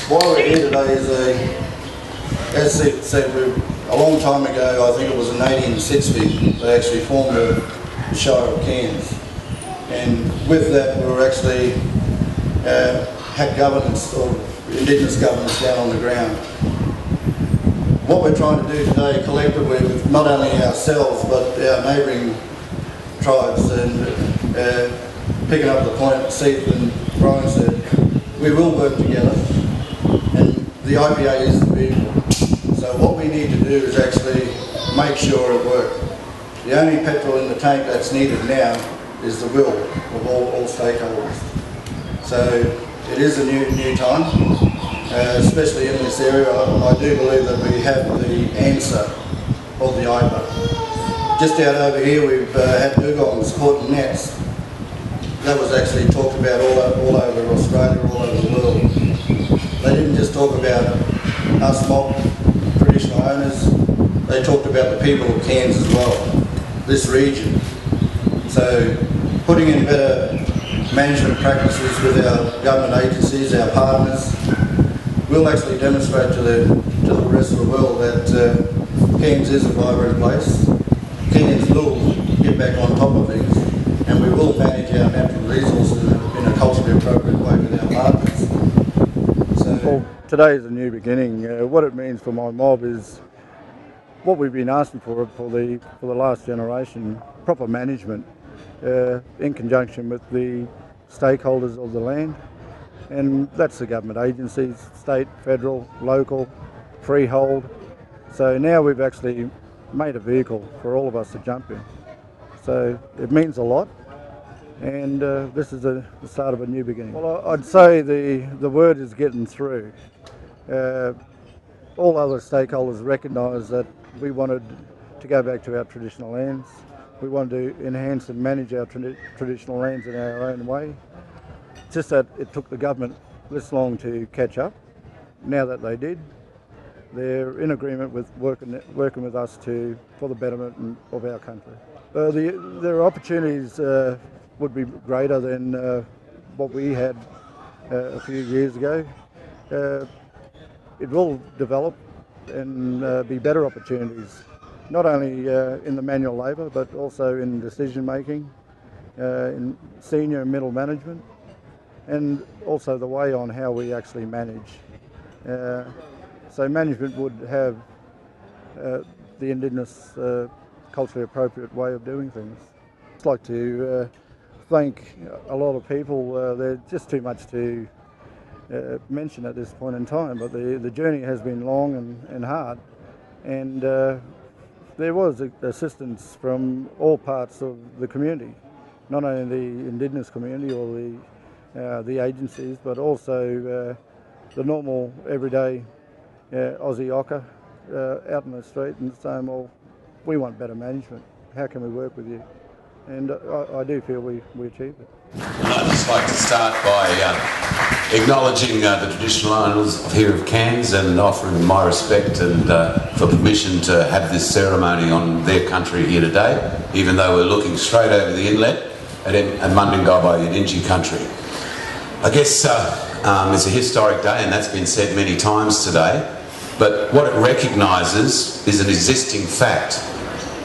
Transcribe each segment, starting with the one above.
Why we're here today is, as Sid said, a long time ago, I think it was in 1860, they actually formed a Shire of Cairns. And with that, we were actually had governance, or Indigenous governance down on the ground. What we're trying to do today collectively with not only ourselves but our neighbouring tribes, and picking up the point that Seth and Brian said, we will work together, and the IPA is the people. So what we need to do is actually make sure it works. The only petrol in the tank that's needed now is the will of all stakeholders. So it is a new time, especially in this area. I do believe that we have the answer of the IPA. Just out over here we've had dugongs caught in nets. That was actually talked about all over Australia, all over the world. They didn't just talk about us mob traditional owners, they talked about the people of Cairns as well, this region. So putting in better management practices with our government agencies, our partners, will actually demonstrate to the rest of the world that Cairns is a vibrant place. Cairns will get back on top of things, and we will manage our natural resources in a culturally appropriate way with our partners. Well, today is a new beginning. What it means for my mob is what we've been asking for the last generation: proper management in conjunction with the stakeholders of the land, and that's the government agencies, state, federal, local, freehold. So now we've actually made a vehicle for all of us to jump in. So it means a lot, and this is the start of a new beginning. Well, I'd say the word is getting through. All other stakeholders recognise that we wanted to go back to our traditional lands. We wanted to enhance and manage our traditional lands in our own way. It's just that it took the government this long to catch up. Now that they did, they're in agreement with working with us for the betterment of our country. Their opportunities would be greater than what we had a few years ago. It will develop and be better opportunities, not only in the manual labour but also in decision making, in senior and middle management, and also the way on how we actually manage. So management would have the Indigenous culturally appropriate way of doing things. I'd like to thank a lot of people. There's just too much to mention at this point in time, but the journey has been long and hard, and there was assistance from all parts of the community, not only the Indigenous community or the agencies, but also the normal everyday Aussie ocker out in the street and saying, well, we want better management. How can we work with you? And I do feel we achieved it. I'd just like to start by acknowledging the traditional owners here of Cairns and offering them my respect and for permission to have this ceremony on their country here today, even though we're looking straight over the inlet at Mandingalbay Yidinji Country. I guess it's a historic day, and that's been said many times today, but what it recognises is an existing fact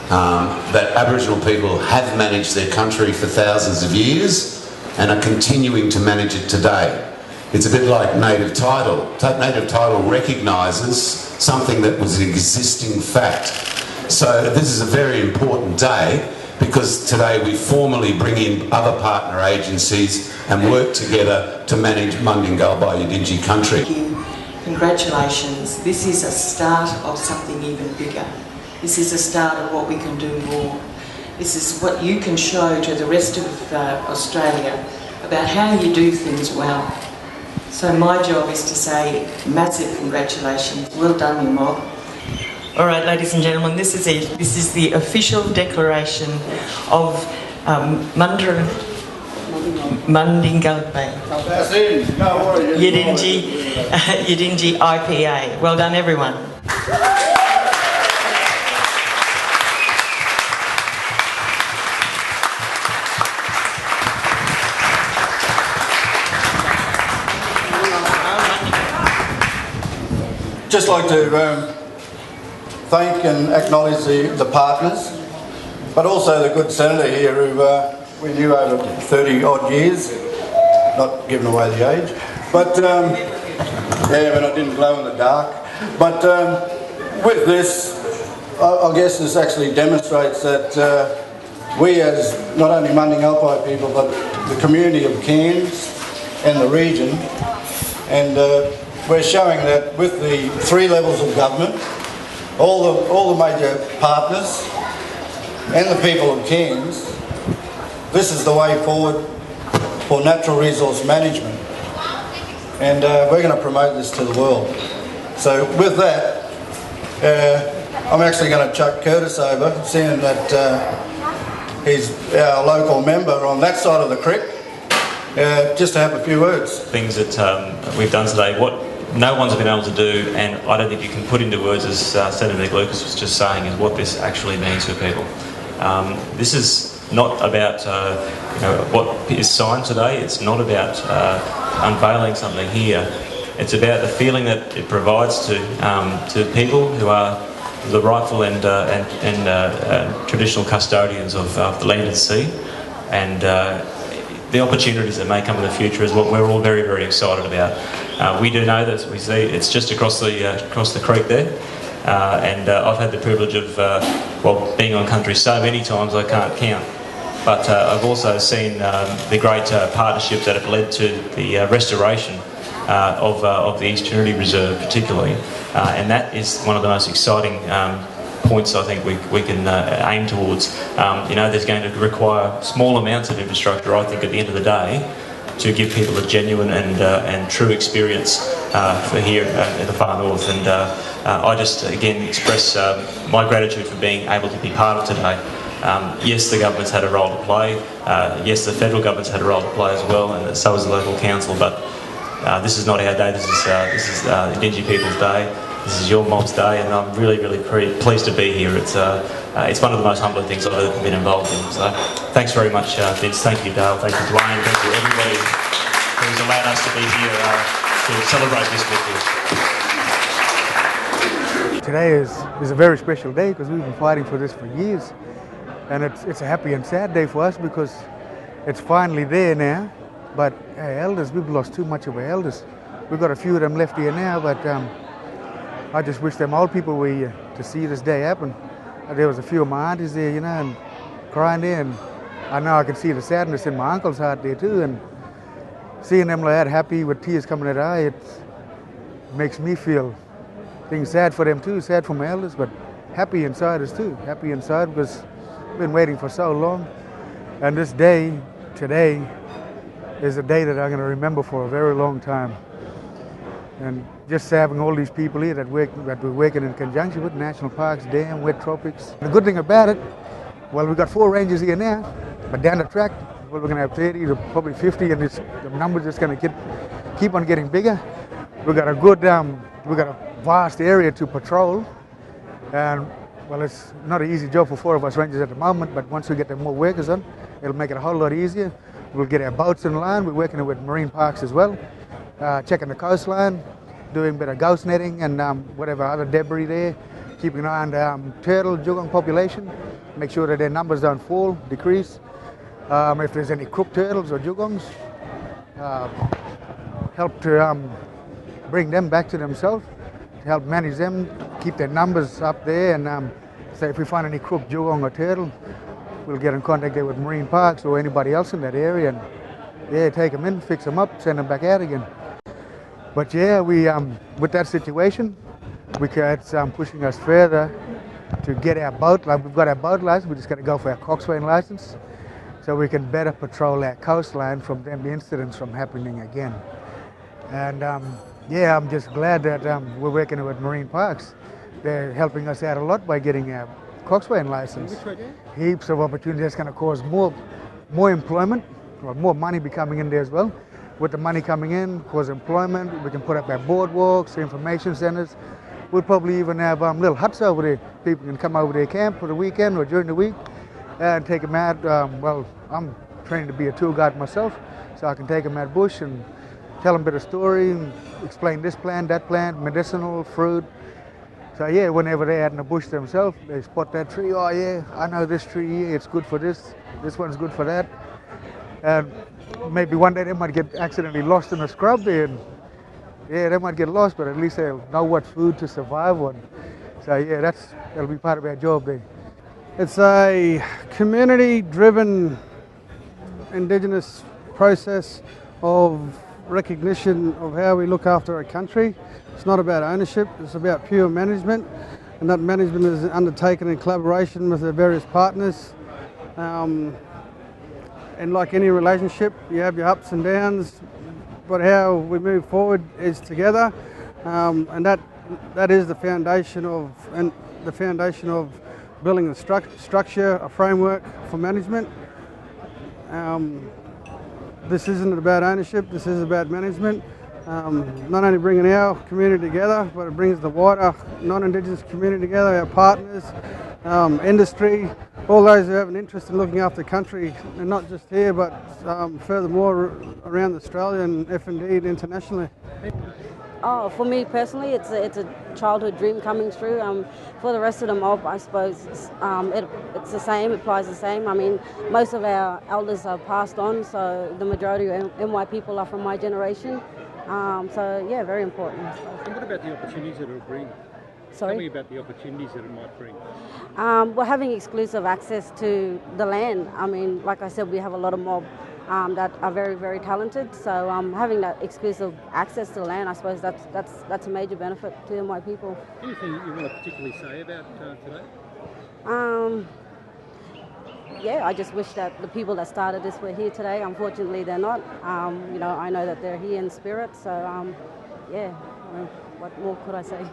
that Aboriginal people have managed their country for thousands of years and are continuing to manage it today. It's a bit like native title. Native title recognises something that was an existing fact. So this is a very important day because today we formally bring in other partner agencies and work together to manage Mandingalbay Yidinji Country. Congratulations. This is a start of something even bigger. This is a start of what we can do more. This is what you can show to the rest of Australia about how you do things well. So my job is to say massive congratulations. Well done, you mob. All right, ladies and gentlemen, this is it. This is the official declaration of Mandingalbay Yidinji IPA. Well done, everyone. Just like to thank and acknowledge the partners, but also the good senator here who we knew over 30 odd years, not giving away the age, but yeah, but I didn't glow in the dark. But with this, I guess this actually demonstrates that we as not only Mandingalbay people, but the community of Cairns and the region, and we're showing that with the 3 levels of government, all the major partners and the people of Cairns, this is the way forward for natural resource management, and we're going to promote this to the world. So with that, I'm actually going to chuck Curtis over, seeing that he's our local member on that side of the creek, just to have a few words. Things that we've done today, what no one's been able to do, and I don't think you can put into words, as Senator Lucas was just saying, is what this actually means for people. This is not about what is signed today. It's not about unveiling something here. It's about the feeling that it provides to people who are the rightful and traditional custodians of the land and sea, and the opportunities that may come in the future is what we're all very, very excited about. We do know that we see it's just across the creek there, and I've had the privilege of being on country so many times I can't count. But I've also seen the great partnerships that have led to the restoration of the East Trinity Reserve, particularly, and that is one of the most exciting points I think we can aim towards. There's going to require small amounts of infrastructure, I think, at the end of the day, to give people a genuine and true experience for here in the far north. And I just again express my gratitude for being able to be part of today. Yes, the government's had a role to play. Yes, the federal government's had a role to play as well, and so has the local council. But this is not our day. This is Yidinji people's day. This is your mob's day, and I'm really, really pleased to be here. It's one of the most humbling things I've ever been involved in. So thanks very much, Vince. Thank you, Dale. Thank you, Dwayne. Thank you, everybody who's allowed us to be here to celebrate this with you. Today is a very special day because we've been fighting for this for years, and it's a happy and sad day for us because it's finally there now. But our elders, we've lost too much of our elders. We've got a few of them left here now, but I just wish them old people were here to see this day happen. There was a few of my aunties there, and crying there, and I know I can see the sadness in my uncle's heart there too, and seeing them like that, happy with tears coming at their eye, it makes me feel things sad for them too, sad for my elders, but happy inside us too. Happy inside because we've been waiting for so long, and this day, today, is a day that I'm going to remember for a very long time. And just having all these people here that we're working in conjunction with national parks, dam, wet tropics. The good thing about it, well, we've got 4 rangers here now, but down the track, well, we're going to have 30 to probably 50, and the number's just going to keep on getting bigger. We've got a good, we've got a vast area to patrol, and well, it's not an easy job for 4 of us rangers at the moment, but once we get more workers on, it'll make it a whole lot easier. We'll get our boats in line. We're working with marine parks as well, checking the coastline, doing a bit of ghost netting and whatever other debris there, keeping an eye on the turtle dugong population, make sure that their numbers don't fall, decrease. If there's any crook turtles or dugongs, help to bring them back to themselves, to help manage them, keep their numbers up there, and say if we find any crook dugong or turtle, we'll get in contact there with marine parks or anybody else in that area, and yeah, take them in, fix them up, send them back out again. But yeah, we with that situation, it's pushing us further to get our boat. Like we've got our boat license, we just got to go for our coxswain license, so we can better patrol our coastline from them incidents from happening again. And yeah, I'm just glad that we're working with marine parks. They're helping us out a lot by getting our coxswain license. Heaps of opportunities. That's going to cause more employment, or more money be coming in there as well. With the money coming in, cause employment. We can put up our boardwalks, information centres. We'll probably even have little huts over there. People can come over there, camp for the weekend or during the week, and take them out. Well, I'm trained to be a tour guide myself, so I can take them out bush and tell them a bit of story, and explain this plant, that plant, medicinal, fruit. So yeah, whenever they're out in the bush themselves, they spot that tree. Oh yeah, I know this tree here, it's good for this. This one's good for that. And maybe one day they might get accidentally lost in a scrub there. And yeah, they might get lost, but at least they'll know what food to survive on. So yeah, that'll be part of our job there. It's a community-driven Indigenous process of recognition of how we look after a country. It's not about ownership, it's about pure management, and that management is undertaken in collaboration with the various partners. And like any relationship, you have your ups and downs, but how we move forward is together, and that is the foundation of building a structure, a framework for management. This isn't about ownership, this is about management. Not only bringing our community together, but it brings the wider non-Indigenous community together, our partners, industry, all those who have an interest in looking after the country, and not just here, but furthermore around Australia and if indeed internationally. Oh, for me personally, it's a childhood dream coming true. For the rest of the mob, I suppose it's the same, it applies the same. I mean, most of our elders are passed on, so the majority of NY people are from my generation. So yeah, very important. And what about the opportunities that it will bring? Sorry? Tell me about the opportunities that it might bring. We're having exclusive access to the land. I mean, like I said, we have a lot of mob that are very, very talented. So having that exclusive access to the land, I suppose that's a major benefit to my people. Anything you want to particularly say about today? Yeah, I just wish that the people that started this were here today. Unfortunately, they're not. You know, I know that they're here in spirit. So yeah, I mean, what more could I say?